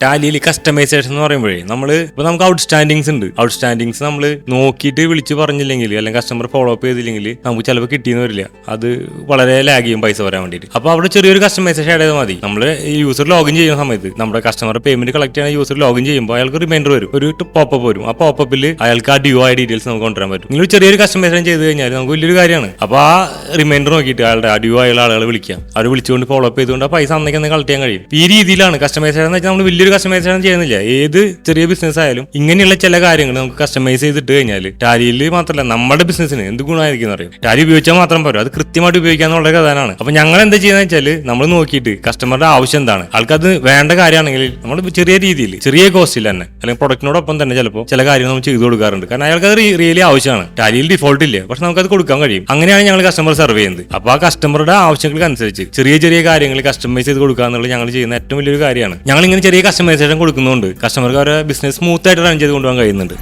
ടാലിയിൽ customisation എന്ന് പറയുമ്പോഴേ നമുക്ക് ഔട്ട്സ്റ്റാൻഡിങ്സ് ഉണ്ട്. ഔട്ട്സ്റ്റാൻഡിങ്സ് നമ്മൾ നോക്കിയിട്ട് വിളിച്ച് പറഞ്ഞില്ലെങ്കിൽ അല്ലെങ്കിൽ കസ്റ്റമർ ഫോളോ അപ്പ് ചെയ്തില്ലെങ്കിൽ നമുക്ക് ചിലപ്പോൾ കിട്ടിയെന്ന് വരില്ല. അത് വളരെ ലാഗ് ചെയ്യും പൈസ വരാൻ വേണ്ടിയിട്ട്. അപ്പോൾ അവിടെ ചെറിയൊരു കസ്റ്റമൈസേഷൻ ആഡ് ചെയ്താൽ മതി. നമ്മൾ യൂസർ ലോഗിൻ ചെയ്യുന്ന സമയത്ത് നമ്മുടെ കസ്റ്റമർ പേയ്മെന്റ് കളക്ട് ചെയ്യുന്ന യൂസർ ലോഗിൻ ചെയ്യുമ്പോൾ അയാൾക്ക് റിമൈൻഡർ വരും, ഒരു പോപ്പപ്പ് വരും. ആ പോപ്പപ്പിൽ അയാൾക്ക് ആ ഡ്യൂ ആയ ഡീറ്റെയിൽസ് നമുക്ക് കൊണ്ടുവരാൻ പറ്റും. നിങ്ങൾ ചെറിയൊരു കസ്റ്റമൈസേഷൻ ചെയ്ത് കഴിഞ്ഞാൽ നമുക്ക് വലിയൊരു കാര്യമാണ്. അപ്പോൾ ആ റിമൈൻഡർ നോക്കിയിട്ട് അയാളുടെ ആ ഡ്യൂ ആയുള്ള ആളുകൾ വിളിക്കാം. അവർ വിളിച്ചുകൊണ്ട് ഫോളോ അപ്പ് ചെയ്തുകൊണ്ട് ആ പൈസ അന്നേക്ക് കളക്ട് ചെയ്യാൻ കഴിയും. ഈ രീതിയിലാണ് കസ്റ്റമൈസേഷൻ എന്ന് വെച്ചാൽ നമ്മൾ വലിയൊരു കസ്റ്റമൈസേഷൻ ചെയ്യുന്നില്ല. ഏത് ചെറിയ ബിസിനസ് ആയാലും ഇങ്ങനെയുള്ള ചില കാര്യങ്ങൾ നമുക്ക് കസ്റ്റമൈസ് ചെയ്തിട്ട് കഴിഞ്ഞാൽ ടാലിയിൽ മാത്രമല്ല നമ്മുടെ ബിസിനസ്സിന് എന്ത് ഗുണമായിരിക്കും അറിയും. ടാലി ഉപയോഗിച്ചാൽ മാത്രം പോരും, അത് കൃത്യമായിട്ട് ഉപയോഗിക്കാന്നുള്ള കഥാനാണ്. അപ്പൊ ഞങ്ങൾ എന്താ ചെയ്യുന്നത് വെച്ചാൽ നമ്മൾ നോക്കിയിട്ട് കസ്റ്റമറുടെ ആവശ്യം എന്താണ്, ആൾക്കത് വേണ്ട കാര്യമാണെങ്കിൽ നമ്മൾ ചെറിയ രീതിയിൽ ചെറിയ കോസ്റ്റിൽ തന്നെ അല്ലെങ്കിൽ പ്രൊഡക്റ്റിനോടൊപ്പം തന്നെ ചിലപ്പോൾ ചില കാര്യങ്ങൾ നമ്മൾ ചെയ്തു കൊടുക്കാറുണ്ട്. കാരണം അയാൾക്ക് അത് റിയലി ആവശ്യമാണ്. ടാലിയിൽ ഡിഫോൾട്ട് ഇല്ല, പക്ഷെ നമുക്കത് കൊടുക്കാൻ കഴിയും. അങ്ങനെയാണ് ഞങ്ങൾ കസ്റ്റമർ സർവ് ചെയ്യുന്നത്. അപ്പോൾ ആ കസ്റ്റമറുടെ ആവശ്യങ്ങൾക്ക് അനുസരിച്ച് ചെറിയ ചെറിയ കാര്യങ്ങൾ കസ്റ്റമൈസ് ചെയ്ത് കൊടുക്കുക എന്നുള്ളത് ഞങ്ങൾ ചെയ്യുന്ന ഏറ്റവും വലിയൊരു കാര്യമാണ്. ഞങ്ങൾ ഇങ്ങനെ ചെറിയ കസ്റ്റമൈസേഷൻ കൊടുക്കുന്നുണ്ട് കസ്റ്റമർക്ക് അവരുടെ ബിസിനസ് സ്മൂത്ത് ആയിട്ട് റൺ ചെയ്ത് കൊണ്ടുപോകാൻ കഴിയുന്നുണ്ട്.